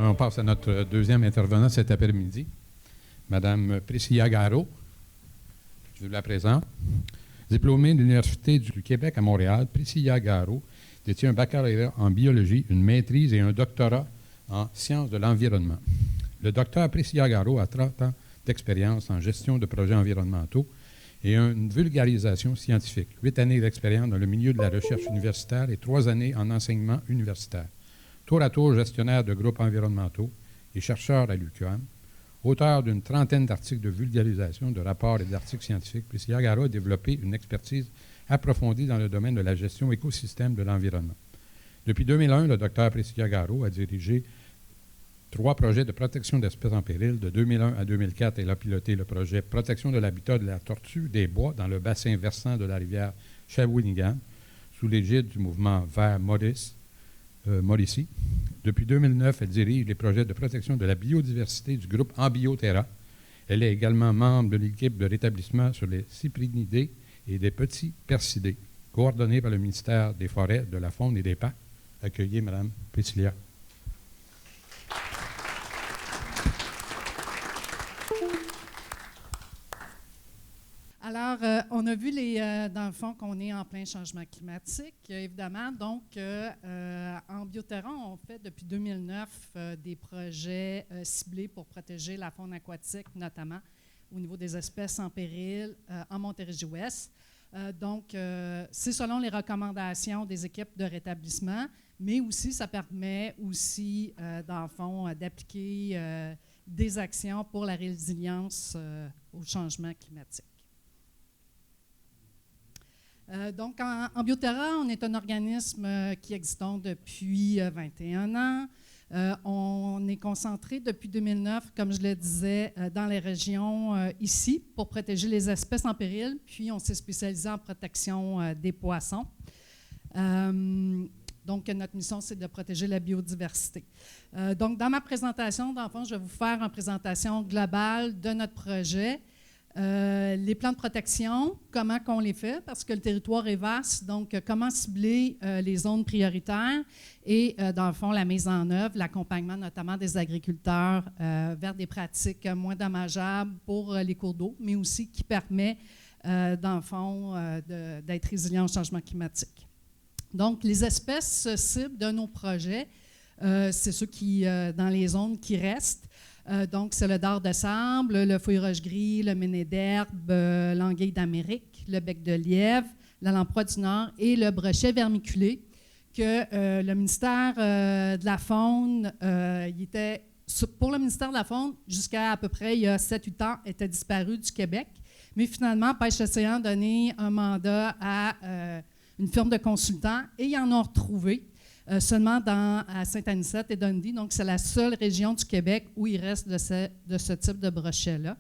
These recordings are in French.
On passe à notre deuxième intervenant cet après-midi, Mme Priscilla Garot. Je vous la présente. Diplômée de l'Université du Québec à Montréal, Priscilla Garot détient un baccalauréat en biologie, une maîtrise et un doctorat en sciences de l'environnement. Le docteur Priscilla Garot a 30 ans d'expérience en gestion de projets environnementaux et une vulgarisation scientifique. 8 années d'expérience dans le milieu de la recherche universitaire et 3 années en enseignement universitaire. Tour à tour gestionnaire de groupes environnementaux et chercheur à l'UQAM. Auteur d'une trentaine d'articles de vulgarisation, de rapports et d'articles scientifiques, Priscilla Garot a développé une expertise approfondie dans le domaine de la gestion écosystème de l'environnement. Depuis 2001, le docteur Priscilla Garot a dirigé 3 projets de protection d'espèces en péril. De 2001 à 2004, elle a piloté le projet Protection de l'habitat de la tortue des bois dans le bassin versant de la rivière Shawinigan, sous l'égide du mouvement Vert Mauricie. Depuis 2009, elle dirige les projets de protection de la biodiversité du groupe Ambioterra. Elle est également membre de l'équipe de rétablissement sur les cyprinidés et des petits persidés, coordonnée par le ministère des Forêts, de la Faune et des Parcs. Accueillez Mme Priscilla. Alors, on a vu, dans le fond, qu'on est en plein changement climatique, évidemment. Donc, en Bioterra, on fait depuis 2009 des projets ciblés pour protéger la faune aquatique, notamment au niveau des espèces en péril en Montérégie-Ouest. Donc, c'est selon les recommandations des équipes de rétablissement, mais aussi, ça permet aussi, dans le fond, d'appliquer des actions pour la résilience au changement climatique. Donc, en Bioterra, on est un organisme qui existe depuis 21 ans. On est concentré depuis 2009, comme je le disais, dans les régions ici pour protéger les espèces en péril, puis on s'est spécialisé en protection des poissons. Donc, notre mission, c'est de protéger la biodiversité. Donc, dans ma présentation, dans le fond, je vais vous faire une présentation globale de notre projet. Les plans de protection, comment qu'on les fait, parce que le territoire est vaste, donc comment cibler les zones prioritaires et, dans le fond, la mise en œuvre, l'accompagnement notamment des agriculteurs vers des pratiques moins dommageables pour les cours d'eau, mais aussi qui permet, dans le fond, d'être résilient au changement climatique. Donc, les espèces cibles de nos projets, c'est ceux qui, dans les zones qui restent. Donc, c'est le dard de sable, le feuille roche-gris, le méné d'herbe, l'anguille d'Amérique, le bec de lièvre, la lamproie du Nord et le brochet vermiculé, que le ministère de la Faune, pour le ministère de la Faune, jusqu'à à peu près il y a 7-8 ans, était disparu du Québec. Mais finalement, Pêche Océan a donné un mandat à une firme de consultants et ils en ont retrouvé. Seulement à Saint-Anicette et Dundee. Donc, c'est la seule région du Québec où il reste de ce type de brochet-là.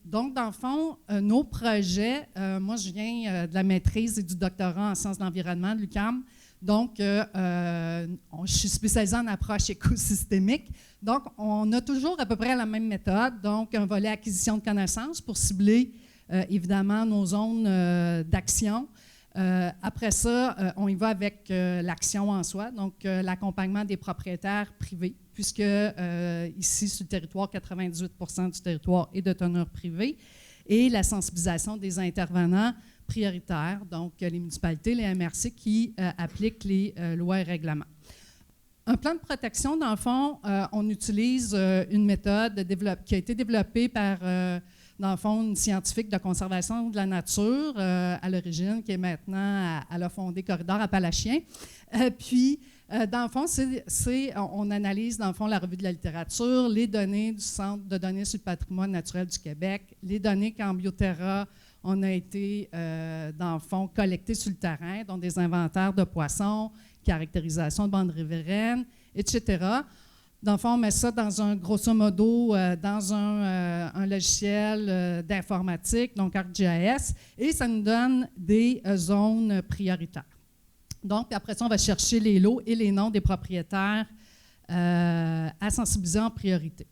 Donc, dans le fond, nos projets, moi, je viens de la maîtrise et du doctorat en sciences de l'environnement de l'UQAM. Donc, je suis spécialisée en approche écosystémique. Donc, on a toujours à peu près la même méthode. Donc, un volet acquisition de connaissances pour cibler, évidemment, nos zones d'action. Après ça, on y va avec l'action en soi, donc l'accompagnement des propriétaires privés, puisque ici, sur le territoire, 98% du territoire est de teneur privée, et la sensibilisation des intervenants prioritaires, donc les municipalités, les MRC qui appliquent les lois et règlements. Un plan de protection, dans le fond, on utilise une méthode qui a été développée par dans le fond, une scientifique de conservation de la nature à l'origine, qui est maintenant, elle a fondé Corridor Appalachien. Puis, dans le fond, on analyse, dans le fond, la revue de la littérature, les données du Centre de données sur le patrimoine naturel du Québec, les données qu'en Bioterra, on a été, dans le fond, collectées sur le terrain, donc des inventaires de poissons, caractérisation de bandes riveraines, etc. Dans le fond, on met ça dans grosso modo, dans un logiciel d'informatique, donc ArcGIS, et ça nous donne des zones prioritaires. Donc, après ça, on va chercher les lots et les noms des propriétaires à sensibiliser en priorité.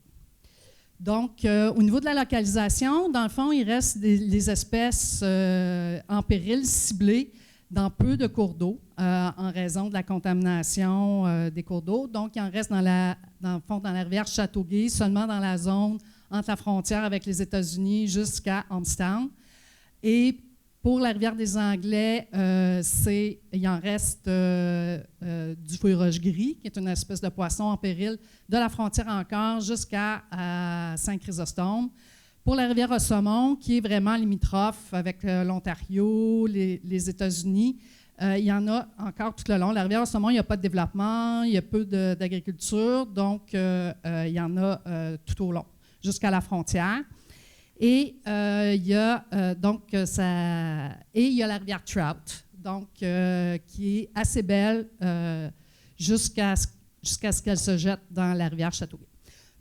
Donc, au niveau de la localisation, dans le fond, il reste les espèces en péril ciblées dans peu de cours d'eau en raison de la contamination des cours d'eau. Donc, il en reste dans le fond, dans la rivière Châteauguay, seulement dans la zone entre la frontière avec les États-Unis jusqu'à Ormstown. Et pour la rivière des Anglais, il en reste du fouille-roche gris, qui est une espèce de poisson en péril de la frontière encore jusqu'à Saint-Chrysostome. Pour la rivière au saumon, qui est vraiment limitrophe avec l'Ontario, les États-Unis, il y en a encore tout le long. La rivière au saumon, il n'y a pas de développement, il y a peu d'agriculture, donc il y en a tout au long, jusqu'à la frontière. Et il y a la rivière Trout, donc qui est assez belle jusqu'à ce qu'elle se jette dans la rivière Châteauguay.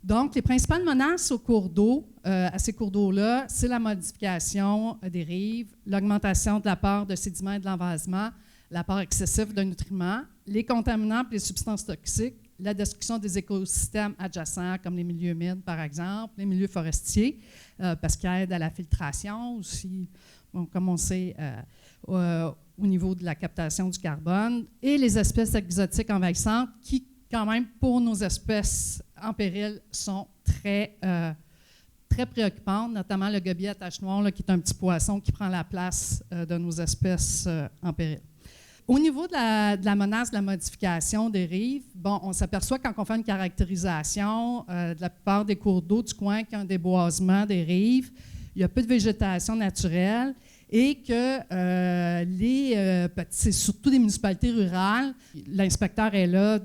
Donc, les principales menaces aux cours d'eau, à ces cours d'eau-là, c'est la modification des rives, l'augmentation de l'apport de sédiments et de l'envasement, l'apport excessif de nutriments, les contaminants et les substances toxiques, la destruction des écosystèmes adjacents, comme les milieux humides, par exemple, les milieux forestiers, parce qu'ils aident à la filtration aussi, bon, comme on sait, au niveau de la captation du carbone, et les espèces exotiques envahissantes qui, quand même, pour nos espèces en péril, sont très préoccupantes, notamment le gobier à tache noire, là, qui est un petit poisson qui prend la place de nos espèces en péril. Au niveau de la menace de la modification des rives, bon, on s'aperçoit quand on fait une caractérisation de la plupart des cours d'eau du coin qui ont un déboisement des rives, il y a peu de végétation naturelle et que c'est surtout des municipalités rurales. L'inspecteur est là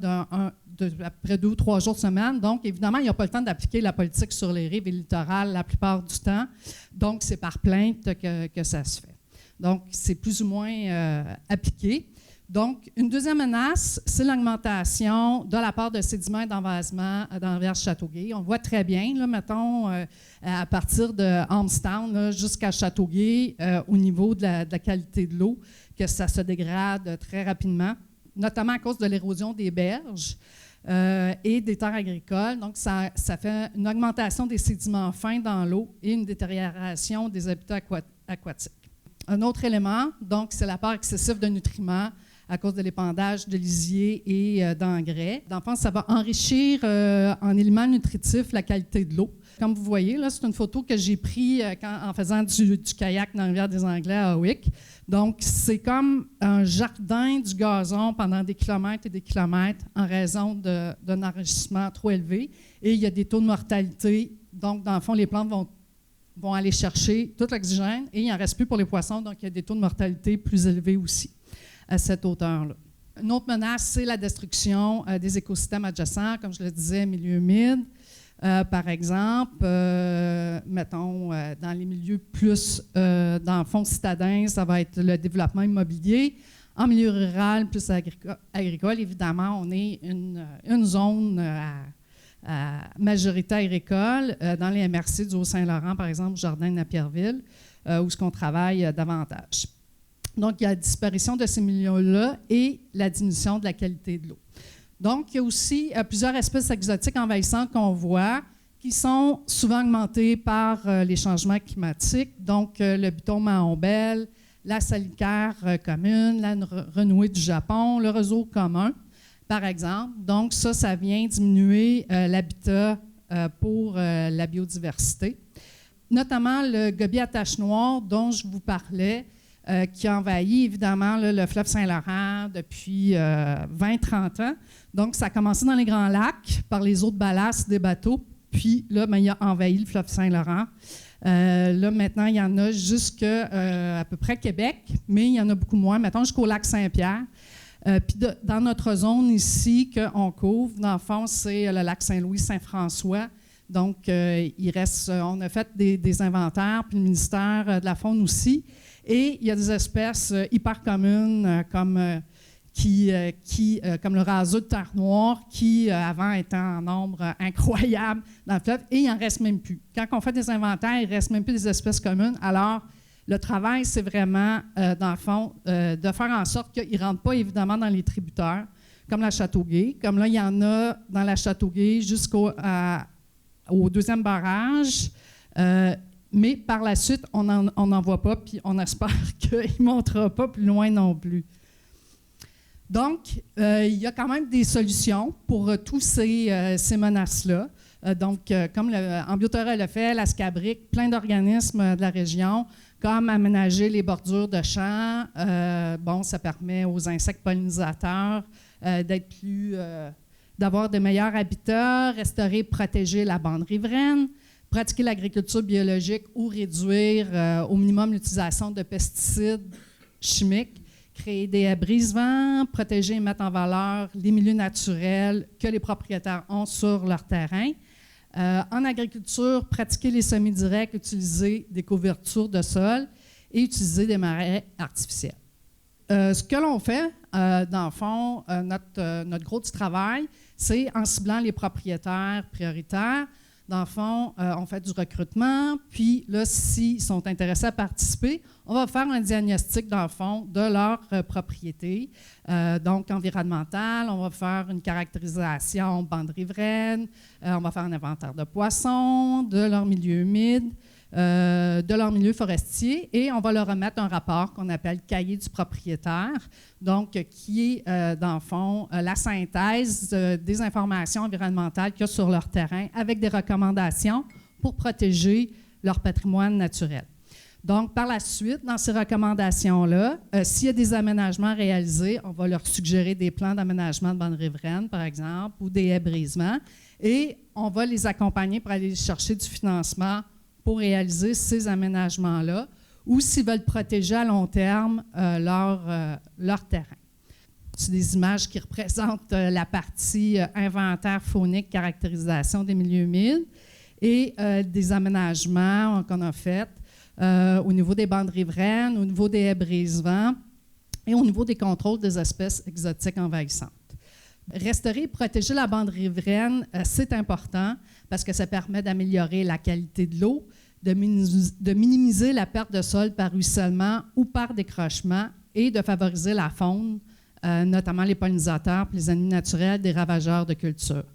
après 2 ou 3 jours de semaine. Donc, évidemment, il n'y a pas le temps d'appliquer la politique sur les rives et le littoral la plupart du temps. Donc, c'est par plainte que ça se fait. Donc, c'est plus ou moins appliqué. Donc, une deuxième menace, c'est l'augmentation de l'apport de sédiments et d'envasement dans la rivière Châteauguay. On le voit très bien, là, mettons, à partir de Ormstown jusqu'à Châteauguay, au niveau de la qualité de l'eau, que ça se dégrade très rapidement, notamment à cause de l'érosion des berges et des terres agricoles. Donc, ça fait une augmentation des sédiments fins dans l'eau et une détérioration des habitats aquatiques. Un autre élément, donc, c'est l'apport excessif de nutriments à cause de l'épandage de lisiers et d'engrais. Dans le fond, ça va enrichir en éléments nutritifs la qualité de l'eau. Comme vous voyez, là, c'est une photo que j'ai prise en faisant du kayak dans la rivière des Anglais à Howick. Donc, c'est comme un jardin du gazon pendant des kilomètres et des kilomètres en raison d'un enrichissement trop élevé. Et il y a des taux de mortalité. Donc, dans le fond, les plantes vont aller chercher tout l'oxygène et il n'en reste plus pour les poissons. Donc, il y a des taux de mortalité plus élevés aussi à cette hauteur-là. Une autre menace, c'est la destruction des écosystèmes adjacents, comme je le disais, milieux humides. Par exemple, mettons, dans les milieux plus, dans le fond citadin, ça va être le développement immobilier. En milieu rural, plus agricole, évidemment, on est une zone à majorité agricole. Dans les MRC du Haut-Saint-Laurent, par exemple, Jardin de Napierville, où ce qu'on travaille davantage. Donc, il y a la disparition de ces milieux-là et la diminution de la qualité de l'eau. Donc, il y a aussi plusieurs espèces exotiques envahissantes qu'on voit qui sont souvent augmentées par les changements climatiques. Donc, le buton mahombelle, la salicaire commune, la renouée du Japon, le roseau commun, par exemple. Donc, ça vient diminuer l'habitat pour la biodiversité. Notamment le gobier à tache noire dont je vous parlais, qui a envahi évidemment le fleuve Saint-Laurent depuis 20-30 ans. Donc, ça a commencé dans les Grands Lacs par les eaux de ballast des bateaux, puis là, il a envahi le fleuve Saint-Laurent. Là, maintenant, il y en a jusqu'à à peu près Québec, mais il y en a beaucoup moins, mettons jusqu'au lac Saint-Pierre. Puis dans notre zone ici qu'on couvre, dans le fond, c'est le lac Saint-Louis-Saint-François. Donc, on a fait des inventaires, puis le ministère de la Faune aussi. Et il y a des espèces hyper communes comme le raseux de terre noire qui, avant, était en nombre incroyable dans le fleuve, et il n'en reste même plus. Quand on fait des inventaires, il ne reste même plus des espèces communes. Alors, le travail, c'est vraiment, dans le fond, de faire en sorte qu'ils ne rentrent pas, évidemment, dans les tributaires, comme la Châteauguay. Comme là, il y en a dans la Châteauguay au deuxième barrage. Mais par la suite, on n'en voit pas, puis on espère qu'il ne montera pas plus loin non plus. Donc, il y a quand même des solutions pour tous ces menaces-là. Comme Ambioterra l'a fait, la SCABRIC, plein d'organismes de la région, comme aménager les bordures de champs. Ça permet aux insectes pollinisateurs d'avoir de meilleurs habitats, restaurer, protéger la bande riveraine, pratiquer l'agriculture biologique ou réduire au minimum l'utilisation de pesticides chimiques, créer des brise-vents, protéger et mettre en valeur les milieux naturels que les propriétaires ont sur leur terrain. En agriculture, pratiquer les semis directs, utiliser des couvertures de sol et utiliser des marais artificiels. Ce que l'on fait, dans le fond, notre gros du travail, c'est en ciblant les propriétaires prioritaires. Dans le fond, on fait du recrutement, puis là, s'ils sont intéressés à participer, on va faire un diagnostic, dans le fond, de leur propriété. Donc, environnementale, on va faire une caractérisation bande riveraine, on va faire un inventaire de poissons, de leur milieu humide, de leur milieu forestier, et on va leur remettre un rapport qu'on appelle « cahier du propriétaire », donc qui est, dans le fond, la synthèse des informations environnementales qu'il y a sur leur terrain avec des recommandations pour protéger leur patrimoine naturel. Donc, par la suite, dans ces recommandations-là, s'il y a des aménagements réalisés, on va leur suggérer des plans d'aménagement de bandes riveraines, par exemple, ou des haies-brisements, et on va les accompagner pour aller chercher du financement pour réaliser ces aménagements-là, ou s'ils veulent protéger à long terme leur terrain. C'est des images qui représentent la partie inventaire faunique, caractérisation des milieux humides, et des aménagements qu'on a faits au niveau des bandes riveraines, au niveau des haies brise-vents et au niveau des contrôles des espèces exotiques envahissantes. Restaurer et protéger la bande riveraine, c'est important parce que ça permet d'améliorer la qualité de l'eau, de minimiser la perte de sol par ruissellement ou par décrochement et de favoriser la faune, notamment les pollinisateurs et les ennemis naturels des ravageurs de culture.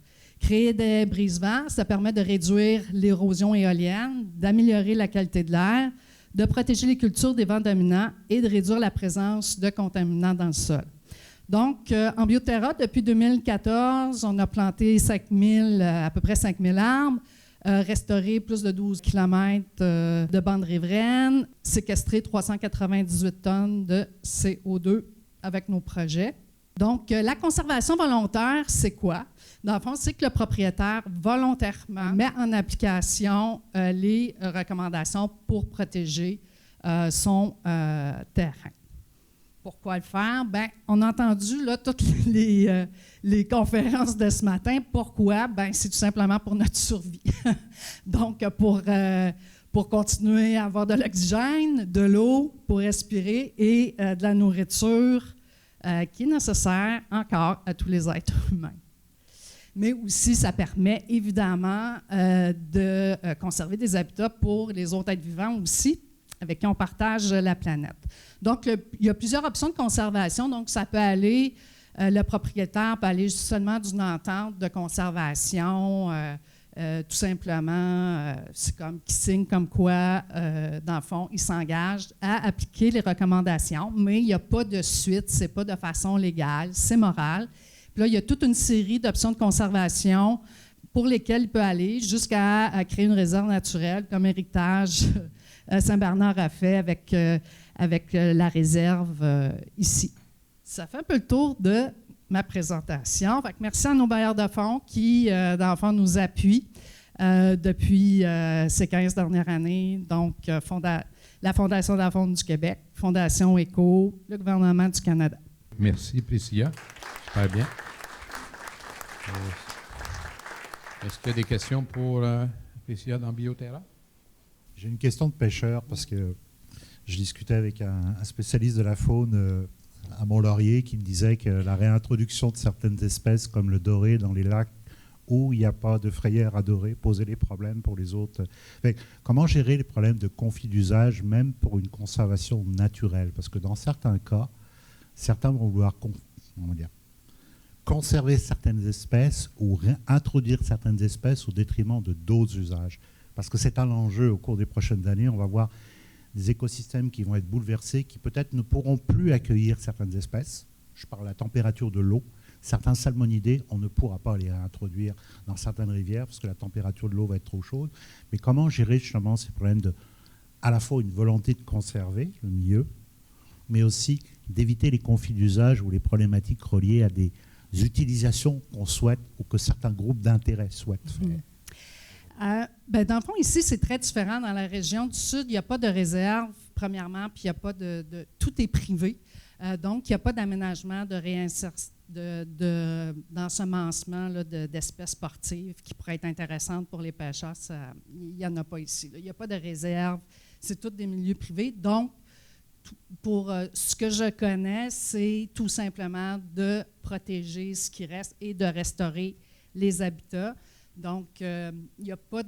Créer des brise-vents, ça permet de réduire l'érosion éolienne, d'améliorer la qualité de l'air, de protéger les cultures des vents dominants et de réduire la présence de contaminants dans le sol. Donc, en Ambioterra, depuis 2014, on a planté à peu près 5000 arbres, restauré plus de 12 km de bandes riveraines, séquestré 398 tonnes de CO2 avec nos projets. Donc, la conservation volontaire, c'est quoi? Dans le fond, c'est que le propriétaire volontairement met en application les recommandations pour protéger son terrain. Pourquoi le faire? Bien, on a entendu là, toutes les conférences de ce matin. Pourquoi? Bien, c'est tout simplement pour notre survie. Donc, pour continuer à avoir de l'oxygène, de l'eau pour respirer et de la nourriture qui est nécessaire encore à tous les êtres humains. Mais aussi, ça permet évidemment de conserver des habitats pour les autres êtres vivants aussi, avec qui on partage la planète. Donc, il y a plusieurs options de conservation. Donc, ça peut aller, le propriétaire peut aller seulement d'une entente de conservation, tout simplement, c'est comme qu'il signe comme quoi, dans le fond, il s'engage à appliquer les recommandations, mais il n'y a pas de suite, ce n'est pas de façon légale, c'est moral. Puis là, il y a toute une série d'options de conservation pour lesquelles il peut aller jusqu'à créer une réserve naturelle, comme Héritage Saint-Bernard a fait avec la réserve ici. Ça fait un peu le tour de ma présentation. Fait que merci à nos bailleurs de fonds qui, dans le fond, nous appuient depuis ces 15 dernières années. Donc, la Fondation de la faune du Québec, Fondation ECO, le gouvernement du Canada. Merci, Priscilla. Super bien. Est-ce qu'il y a des questions pour Priscilla d'Ambioterra? J'ai une question de pêcheur parce que je discutais avec un spécialiste de la faune à Mont-Laurier qui me disait que la réintroduction de certaines espèces comme le doré dans les lacs où il n'y a pas de frayère à dorer posait des problèmes pour les autres. Comment gérer les problèmes de conflit d'usage même pour une conservation naturelle? Parce que dans certains cas, certains vont vouloir conserver certaines espèces ou réintroduire certaines espèces au détriment de d'autres usages. Parce que c'est un enjeu au cours des prochaines années. On va voir des écosystèmes qui vont être bouleversés, qui peut-être ne pourront plus accueillir certaines espèces. Je parle de la température de l'eau. Certains salmonidés, on ne pourra pas les réintroduire dans certaines rivières parce que la température de l'eau va être trop chaude. Mais comment gérer justement ces problèmes de, à la fois une volonté de conserver le milieu, mais aussi d'éviter les conflits d'usage ou les problématiques reliées à des utilisations qu'on souhaite ou que certains groupes d'intérêt souhaitent faire? Dans le fond, ici, c'est très différent. Dans la région du Sud, il n'y a pas de réserve, premièrement, puis il n'y a pas tout est privé. Donc, il n'y a pas d'aménagement, de réinsertion, d'ensemencement d'espèces sportives qui pourraient être intéressantes pour les pêcheurs. Il n'y en a pas ici. Il n'y a pas de réserve. C'est tous des milieux privés. Donc, pour ce que je connais, c'est tout simplement de protéger ce qui reste et de restaurer les habitats. Donc, il n'y a pas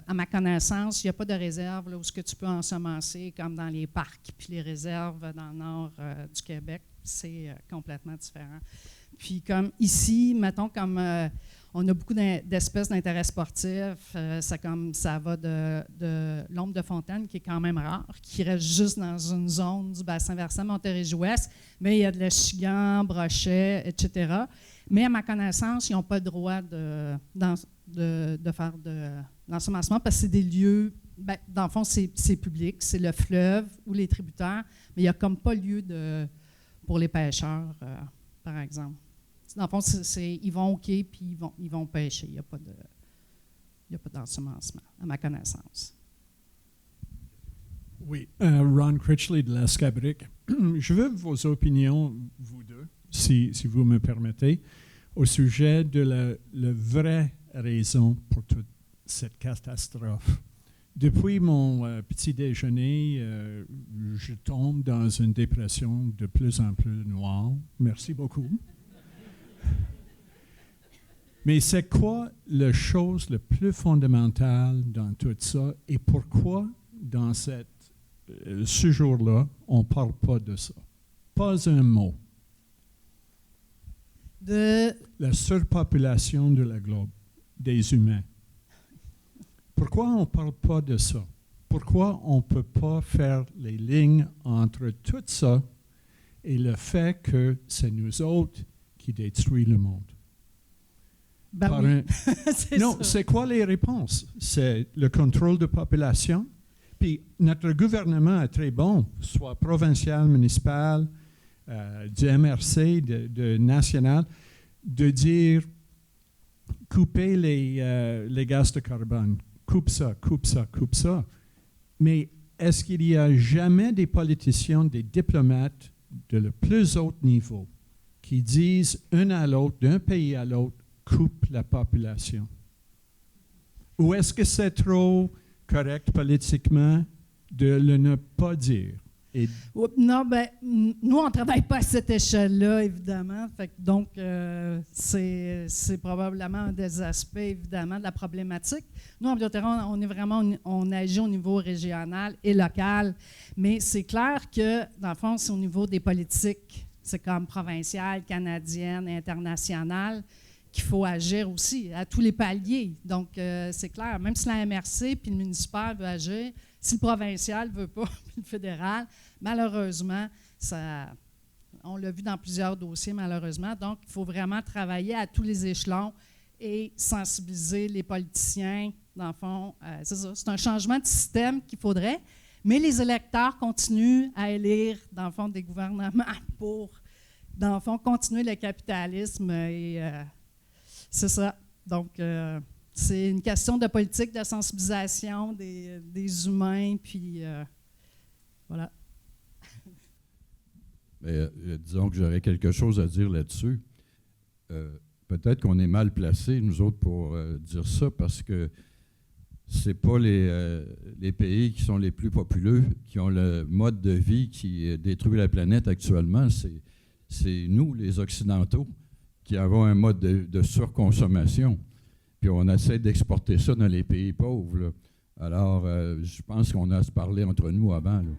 à ma connaissance, il n'y a pas de réserve là, où ce que tu peux ensemencer, comme dans les parcs, puis les réserves dans le nord du Québec, c'est complètement différent. Puis comme ici, mettons, comme on a beaucoup d'espèces d'intérêt sportif, ça va de l'ombre de fontaine, qui est quand même rare, qui reste juste dans une zone du bassin versant Montérégie-Ouest, mais il y a de l'échigan, brochet, etc. Mais à ma connaissance, ils n'ont pas le droit de faire de l'ensemencement parce que c'est des lieux, dans le fond, c'est public, c'est le fleuve ou les tributaires, mais il n'y a comme pas lieu pour les pêcheurs, par exemple. Dans le fond, ils vont au quai puis ils vont pêcher. Il n'y a pas d'ensemencement, à ma connaissance. Oui, Ron Critchley de la Scabric. Je veux vos opinions, vous deux, si vous me permettez, au sujet de la vraie raison pour toute cette catastrophe. Depuis mon petit déjeuner, je tombe dans une dépression de plus en plus noire. Merci beaucoup. Mais c'est quoi la chose la plus fondamentale dans tout ça et pourquoi dans ce jour-là, on ne parle pas de ça? Pas un mot. La surpopulation de la globe, des humains. Pourquoi on ne parle pas de ça? Pourquoi on ne peut pas faire les lignes entre tout ça et le fait que c'est nous autres qui détruisons le monde? Oui. Non, c'est quoi les réponses? C'est le contrôle de population. Puis notre gouvernement est très bon, soit provincial, municipal, du MRC, de national, de dire couper les gaz de carbone. Coupe ça, coupe ça, coupe ça. Mais est-ce qu'il n'y a jamais des politiciens, des diplomates de le plus haut niveau qui disent un à l'autre, d'un pays à l'autre, coupe la population? Ou est-ce que c'est trop correct politiquement de le ne pas dire? Non, nous, on ne travaille pas à cette échelle-là, évidemment. Donc, c'est probablement un des aspects, évidemment, de la problématique. Nous, en bioterrain, on agit au niveau régional et local, mais c'est clair que, dans le fond, c'est au niveau des politiques, c'est comme provinciales, canadiennes, internationales, qu'il faut agir aussi, à tous les paliers. Donc, c'est clair, même si la MRC puis le municipal veut agir, si le provincial ne veut pas, puis le fédéral, malheureusement, on l'a vu dans plusieurs dossiers, malheureusement. Donc, il faut vraiment travailler à tous les échelons et sensibiliser les politiciens. Dans le fond, c'est ça, c'est un changement de système qu'il faudrait, mais les électeurs continuent à élire, dans le fond, des gouvernements pour, dans le fond, continuer le capitalisme et c'est ça. Donc, c'est une question de politique, de sensibilisation des humains, puis voilà. Mais, disons que j'aurais quelque chose à dire là-dessus. Peut-être qu'on est mal placés, nous autres, pour dire ça, parce que ce n'est pas les pays qui sont les plus populeux, qui ont le mode de vie qui détruit la planète actuellement. C'est nous, les Occidentaux, qui avons un mode de surconsommation. Puis on essaie d'exporter ça dans les pays pauvres, là. Alors, je pense qu'on a à se parler entre nous avant, là.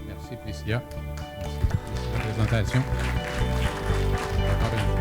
Merci, Priscilla. Merci pour la présentation. Ah, ben,